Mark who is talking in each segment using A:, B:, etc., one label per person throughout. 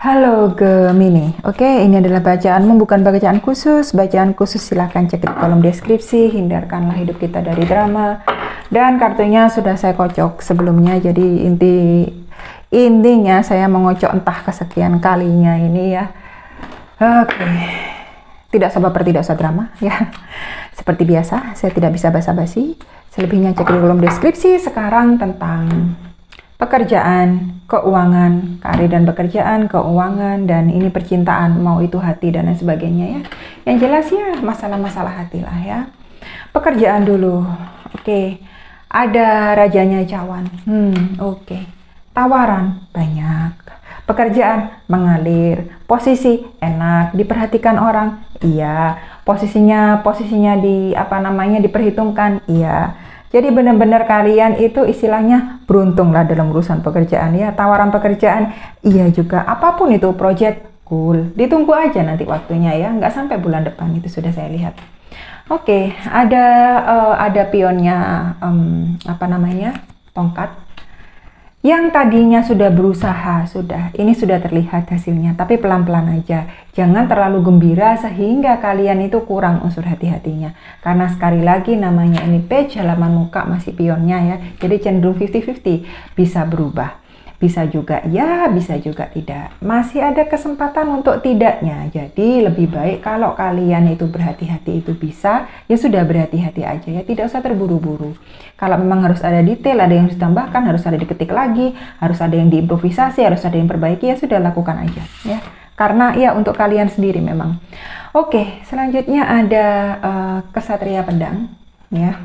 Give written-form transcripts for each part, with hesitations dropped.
A: Halo Gemini, oke ini adalah bacaanmu, bukan bacaan khusus. Bacaan khusus silahkan cek di kolom deskripsi. Hindarkanlah hidup kita dari drama. Dan kartunya sudah saya kocok sebelumnya, jadi intinya saya mengocok entah kesekian kalinya ini ya. Oke, tidak usah drama ya. Seperti biasa, saya tidak bisa basa-basi. Selebihnya cek di kolom deskripsi. Sekarang tentang pekerjaan, keuangan, karir dan pekerjaan, keuangan, dan ini percintaan, mau itu hati dan lain sebagainya ya. Yang jelas ya masalah-masalah hati lah ya. Pekerjaan dulu, oke. Ada rajanya cawan, oke. Tawaran banyak, pekerjaan mengalir, posisi enak, diperhatikan orang, iya. Posisinya diperhitungkan, iya. Jadi benar-benar kalian itu istilahnya beruntung lah dalam urusan pekerjaan ya. Tawaran pekerjaan, iya juga. Apapun itu project, cool. Ditunggu aja nanti waktunya ya. Nggak sampai bulan depan, itu sudah saya lihat. Oke, ada pionnya, tongkat. Yang tadinya sudah berusaha, ini sudah terlihat hasilnya. Tapi pelan-pelan aja. Jangan terlalu gembira sehingga kalian itu kurang unsur hati-hatinya. Karena sekali lagi namanya ini page halaman muka masih pionnya ya. Jadi cenderung 50-50, bisa berubah. Bisa juga ya, bisa juga tidak. Masih ada kesempatan untuk tidaknya. Jadi lebih baik kalau kalian itu berhati-hati itu bisa, ya sudah berhati-hati aja ya. Tidak usah terburu-buru. Kalau memang harus ada detail, ada yang harus ditambahkan, harus ada diketik lagi, harus ada yang diimprovisasi, harus ada yang perbaiki, ya sudah lakukan aja ya. Karena ya untuk kalian sendiri memang. Oke, selanjutnya ada kesatria pedang ya.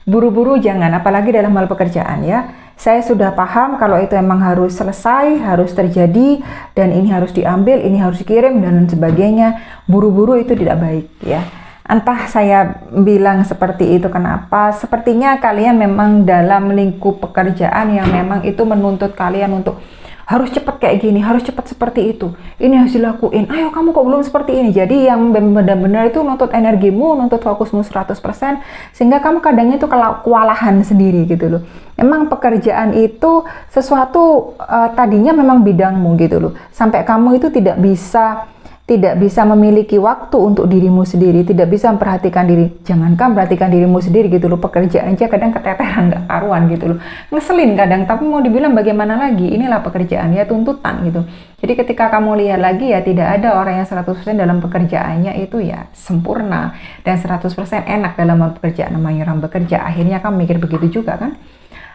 A: Buru-buru jangan, apalagi dalam hal pekerjaan ya. Saya sudah paham kalau itu emang harus selesai, harus terjadi, dan ini harus diambil, ini harus dikirim, dan lain sebagainya. Buru-buru itu tidak baik ya. Entah saya bilang seperti itu kenapa, sepertinya kalian memang dalam lingkup pekerjaan yang memang itu menuntut kalian untuk harus cepat kayak gini, harus cepat seperti itu, ini harus dilakuin, ayo kamu kok belum seperti ini. Jadi yang benar-benar itu nuntut energimu, nuntut fokusmu 100%, sehingga kamu kadang itu kewalahan sendiri gitu loh. Emang pekerjaan itu sesuatu tadinya memang bidangmu gitu loh, sampai kamu itu tidak bisa memiliki waktu untuk dirimu sendiri, tidak bisa memperhatikan diri. Jangankan perhatikan dirimu sendiri gitu loh, pekerjaan aja kadang keteteran, gak karuan gitu loh. Ngeselin kadang, tapi mau dibilang bagaimana lagi, inilah pekerjaan ya, tuntutan gitu. Jadi ketika kamu lihat lagi ya, tidak ada orang yang 100% dalam pekerjaannya itu ya sempurna dan 100% enak dalam pekerjaan. Namanya orang bekerja, akhirnya kamu mikir begitu juga kan.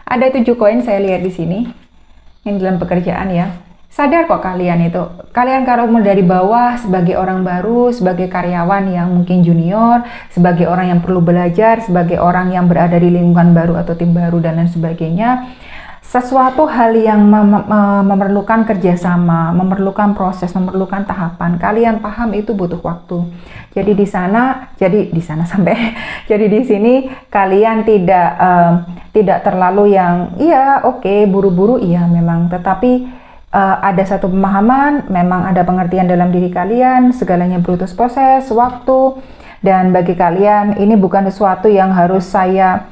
A: Ada 7 koin saya lihat di sini yang dalam pekerjaan ya. Sadar kok kalian kalau mulai dari bawah sebagai orang baru, sebagai karyawan yang mungkin junior, sebagai orang yang perlu belajar, sebagai orang yang berada di lingkungan baru atau tim baru dan lain sebagainya, sesuatu hal yang memerlukan kerjasama, memerlukan proses, memerlukan tahapan. Kalian paham itu butuh waktu. Jadi di sini kalian tidak terlalu yang buru-buru iya memang, tetapi ada satu pemahaman, memang ada pengertian dalam diri kalian, segalanya butuh proses, waktu, dan bagi kalian ini bukan sesuatu yang harus saya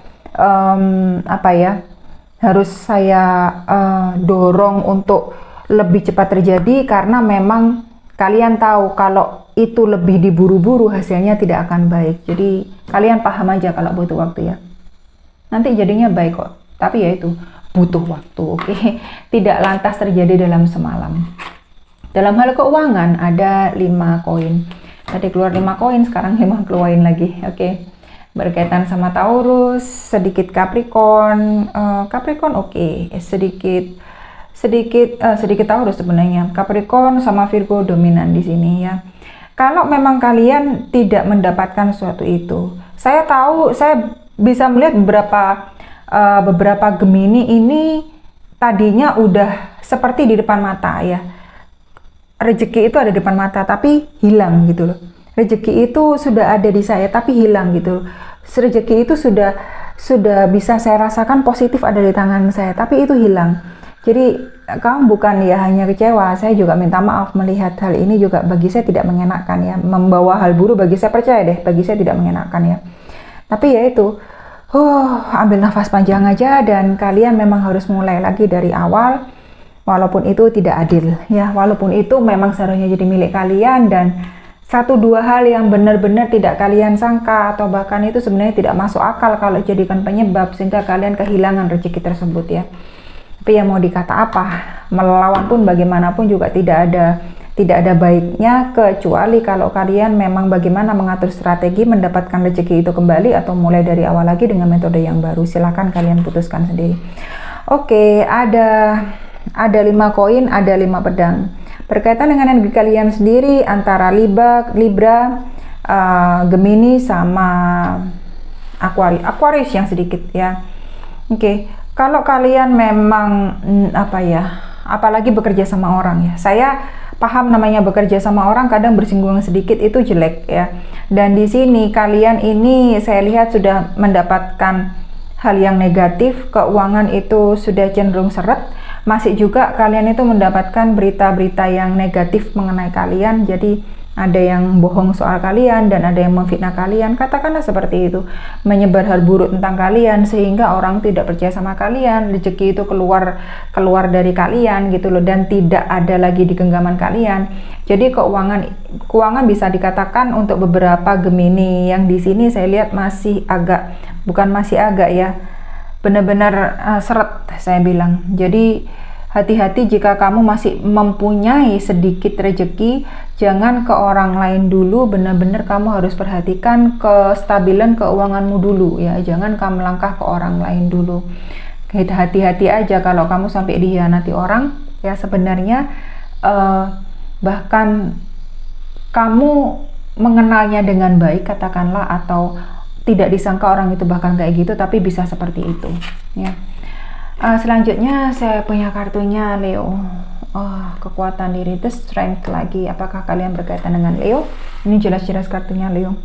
A: dorong untuk lebih cepat terjadi, karena memang kalian tahu kalau itu lebih diburu-buru hasilnya tidak akan baik. Jadi kalian paham aja kalau butuh waktu ya. Nanti jadinya baik kok, tapi ya itu butuh waktu, oke? Tidak lantas terjadi dalam semalam. Dalam hal keuangan ada 5 koin. Tadi keluar 5 koin, sekarang 5 keluarin lagi, oke? Berkaitan sama Taurus, sedikit Capricorn, oke. Sedikit Taurus sebenarnya. Capricorn sama Virgo dominan di sini ya. Kalau memang kalian tidak mendapatkan sesuatu itu, saya bisa melihat beberapa Gemini ini tadinya udah seperti di depan mata ya. Rezeki itu ada di depan mata tapi hilang gitu loh. Rezeki itu sudah ada di saya tapi hilang gitu loh. Rezeki itu sudah bisa saya rasakan positif ada di tangan saya tapi itu hilang. Jadi kamu bukan ya hanya kecewa, saya juga minta maaf melihat hal ini juga bagi saya tidak mengenakan ya. Membawa hal buruk bagi saya, percaya deh, bagi saya tidak mengenakan ya. Tapi ya itu, ambil nafas panjang aja dan kalian memang harus mulai lagi dari awal. walaupun itu tidak adil ya, walaupun itu memang seharusnya jadi milik kalian, dan satu dua hal yang benar-benar tidak kalian sangka atau bahkan itu sebenarnya tidak masuk akal kalau jadikan penyebab sehingga kalian kehilangan rezeki tersebut ya. Tapi ya mau dikata apa, melawan pun bagaimanapun juga tidak ada baiknya, kecuali kalau kalian memang bagaimana mengatur strategi mendapatkan rezeki itu kembali atau mulai dari awal lagi dengan metode yang baru. Silahkan kalian putuskan sendiri. Oke, ada 5 koin, ada 5 pedang. Berkaitan dengan energi kalian sendiri antara Libra, Gemini sama Aquarius yang sedikit ya. Oke, kalau kalian memang apalagi bekerja sama orang ya. Saya paham namanya bekerja sama orang kadang bersinggungan sedikit itu jelek ya. Dan di sini kalian ini saya lihat sudah mendapatkan hal yang negatif, keuangan itu sudah cenderung seret. Masih juga kalian itu mendapatkan berita-berita yang negatif mengenai kalian, jadi ada yang bohong soal kalian dan ada yang memfitnah kalian, katakanlah seperti itu, menyebar hal buruk tentang kalian sehingga orang tidak percaya sama kalian, rezeki itu keluar dari kalian gitu loh, dan tidak ada lagi di genggaman kalian. Jadi keuangan bisa dikatakan untuk beberapa Gemini yang di sini saya lihat benar-benar seret saya bilang. Jadi hati-hati jika kamu masih mempunyai sedikit rezeki, jangan ke orang lain dulu, benar-benar kamu harus perhatikan kestabilan keuanganmu dulu ya, jangan kamu melangkah ke orang lain dulu. Hati-hati aja kalau kamu sampai dihianati orang ya, sebenarnya bahkan kamu mengenalnya dengan baik katakanlah, atau tidak disangka orang itu bahkan kayak gitu, tapi bisa seperti itu ya. Selanjutnya saya punya kartunya Leo. Kekuatan diri, the strength lagi. Apakah kalian berkaitan dengan Leo? Ini jelas-jelas kartunya Leo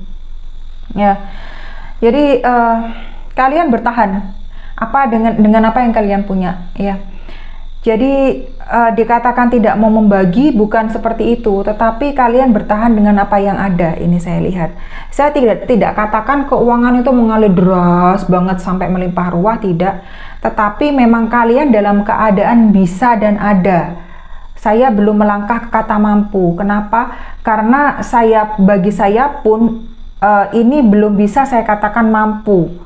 A: ya. Jadi kalian bertahan dengan apa yang kalian punya ya. Jadi dikatakan tidak mau membagi bukan seperti itu, tetapi kalian bertahan dengan apa yang ada. Ini saya lihat. Saya tidak katakan keuangan itu mengalir deras banget sampai melimpah ruah, tidak. Tetapi memang kalian dalam keadaan bisa dan ada. Saya belum melangkah ke kata mampu. Kenapa? Karena bagi saya pun ini belum bisa saya katakan mampu.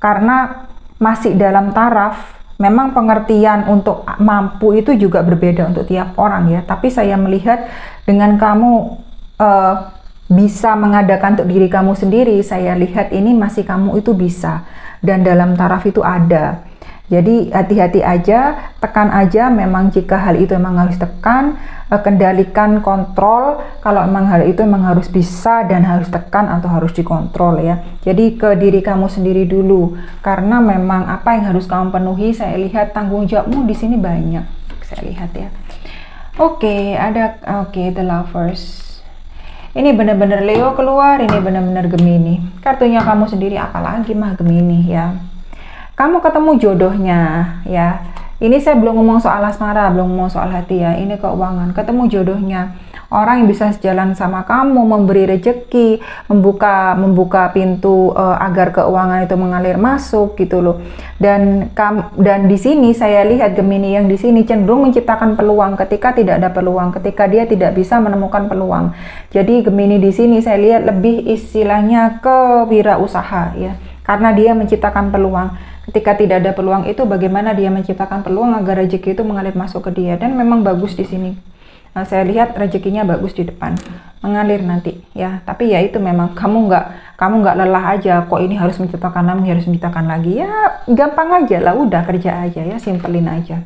A: Karena masih dalam taraf. Memang pengertian untuk mampu itu juga berbeda untuk tiap orang ya. Tapi saya melihat dengan kamu bisa mengadakan untuk diri kamu sendiri, saya lihat ini masih kamu itu bisa. Dan dalam taraf itu ada. Jadi hati-hati aja, tekan aja memang jika hal itu memang harus tekan, kendalikan, kontrol kalau memang hal itu memang harus bisa dan harus tekan atau harus dikontrol ya. Jadi ke diri kamu sendiri dulu, karena memang apa yang harus kamu penuhi, saya lihat tanggung jawabmu di sini banyak, saya lihat ya. Oke, The Lovers. Ini benar-benar Leo keluar, ini benar-benar Gemini. Kartunya kamu sendiri apalagi mah Gemini ya. Kamu ketemu jodohnya ya. Ini saya belum ngomong soal asmara, belum ngomong soal hati ya. Ini keuangan, ketemu jodohnya. Orang yang bisa sejalan sama kamu, memberi rezeki, membuka pintu agar keuangan itu mengalir masuk gitu loh. Dan di sini saya lihat Gemini yang di sini cenderung menciptakan peluang ketika tidak ada peluang, ketika dia tidak bisa menemukan peluang. Jadi Gemini di sini saya lihat lebih istilahnya kewirausaha ya. Karena dia menciptakan peluang. Ketika tidak ada peluang itu, bagaimana dia menciptakan peluang agar rezeki itu mengalir masuk ke dia, dan memang bagus di sini. Nah, saya lihat rezekinya bagus di depan, mengalir nanti ya. Tapi ya itu memang kamu nggak lelah aja. Kok ini harus menciptakan lagi, harus menciptakan lagi ya, gampang aja lah, udah kerja aja ya, simpelin aja.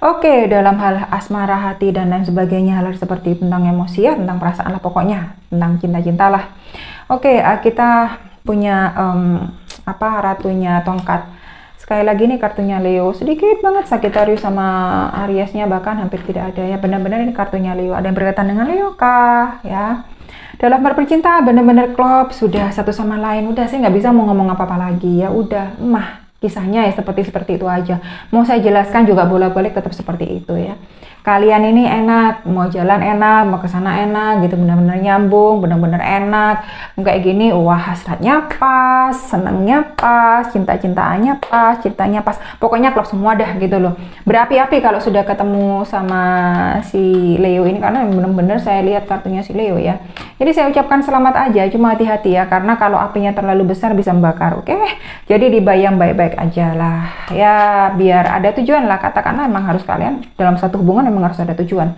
A: Oke, dalam hal asmara, hati dan lain sebagainya, hal seperti tentang emosi ya, tentang perasaan lah pokoknya, tentang cinta-cinta lah. Oke, kita punya ratunya tongkat. Sekali lagi nih kartunya Leo, sedikit banget Sagittarius sama Ariesnya bahkan hampir tidak ada ya. Benar-benar ini kartunya Leo, ada yang berkaitan dengan Leo kah ya. Dalam bercinta benar-benar klop, sudah satu sama lain, udah saya nggak bisa mau ngomong apa-apa lagi ya, udah kisahnya ya seperti itu aja. Mau saya jelaskan juga bolak-balik tetap seperti itu ya. Kalian ini enak, mau jalan enak, mau ke sana enak gitu, benar-benar nyambung, benar-benar enak. Kayak gini, wah hasratnya pas, senangnya pas, cinta-cintaannya pas, ceritanya pas. Pokoknya klop semua dah gitu loh. Berapi-api kalau sudah ketemu sama si Leo ini, karena benar-benar saya lihat kartunya si Leo ya. Jadi saya ucapkan selamat aja, cuma hati-hati ya, karena kalau apinya terlalu besar bisa membakar, oke? Jadi dibayang baik-baik aja lah, ya biar ada tujuan lah, katakanlah emang harus kalian dalam satu hubungan memang harus ada tujuan.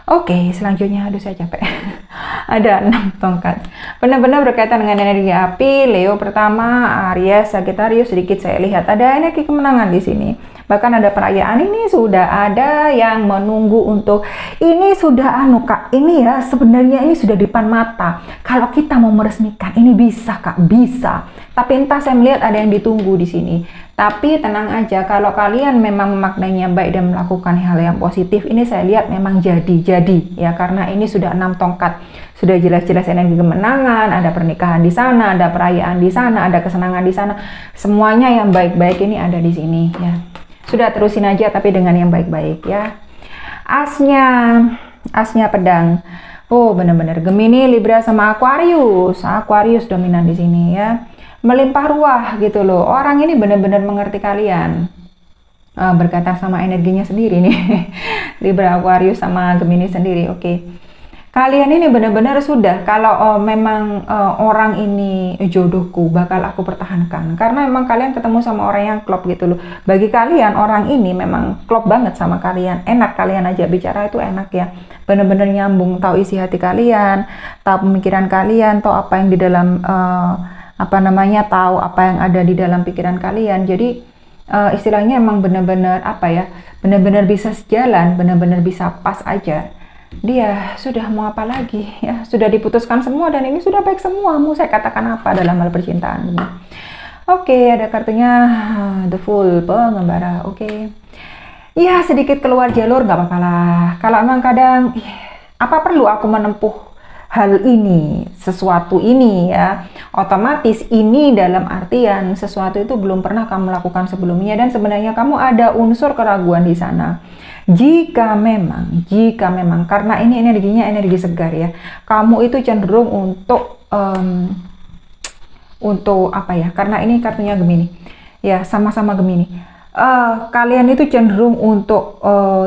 A: Oke, selanjutnya, aduh saya capek. Ada 6 tongkat. Benar-benar berkaitan dengan energi api. Leo pertama, Aries, Sagittarius, sedikit saya lihat ada energi kemenangan di sini. Bahkan ada perayaan, ini sudah ada yang menunggu untuk ini sudah Kak, ini ya sebenarnya ini sudah di depan mata. Kalau kita mau meresmikan ini bisa Kak, bisa. Tapi entah saya melihat ada yang ditunggu di sini. Tapi tenang aja, kalau kalian memang memaknainya baik dan melakukan hal yang positif, ini saya lihat memang jadi ya, karena ini sudah 6 tongkat. Sudah jelas-jelas energi kemenangan, ada pernikahan di sana, ada perayaan di sana, ada kesenangan di sana. Semuanya yang baik-baik ini ada di sini ya. Sudah terusin aja tapi dengan yang baik-baik ya. Asnya pedang. Oh, benar-benar Gemini, Libra sama Aquarius. Aquarius dominan di sini ya. Melimpah ruah gitu loh. Orang ini benar-benar mengerti kalian. Berkaitan sama energinya sendiri nih. Libra, Aquarius sama Gemini sendiri. Oke. Kalian ini benar-benar sudah, kalau memang orang ini jodohku, bakal aku pertahankan. Karena memang kalian ketemu sama orang yang klop gitu loh. Bagi kalian, orang ini memang klop banget sama kalian. Enak kalian aja bicara itu enak ya. Benar-benar nyambung, tahu isi hati kalian, tahu pemikiran kalian, tahu apa yang di dalam, tahu apa yang ada di dalam pikiran kalian. Jadi istilahnya emang benar-benar benar-benar bisa sejalan, benar-benar bisa pas aja. Dia sudah mau apa lagi ya, sudah diputuskan semua dan ini sudah baik semua. Mau saya katakan apa dalam hal percintaan ini? Oke, ada kartunya The Fool, pengembara. Oke. Ya sedikit keluar jalur nggak apa-apa lah. Kalau memang kadang apa perlu aku menempuh hal ini, sesuatu ini ya, otomatis ini dalam artian sesuatu itu belum pernah kamu lakukan sebelumnya dan sebenarnya kamu ada unsur keraguan di sana. Jika memang karena ini energinya energi segar ya, kamu itu cenderung untuk karena ini kartunya Gemini ya, sama-sama Gemini. Kalian itu cenderung untuk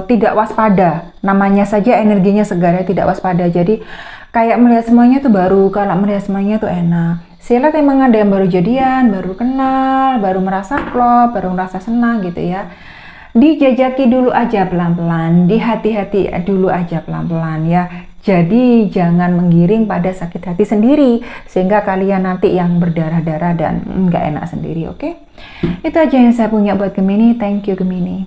A: tidak waspada, namanya saja energinya segar ya, tidak waspada. Jadi kayak melihat semuanya tuh baru, kalau melihat semuanya tuh enak. Saya lihat emang ada yang baru jadian, baru kenal, baru merasa klop, baru merasa senang gitu ya. Dijajaki dulu aja pelan-pelan, dihati-hati dulu aja pelan-pelan ya. Jadi jangan menggiring pada sakit hati sendiri, sehingga kalian nanti yang berdarah-darah dan nggak enak sendiri, oke? Itu aja yang saya punya buat Gemini. Thank you Gemini.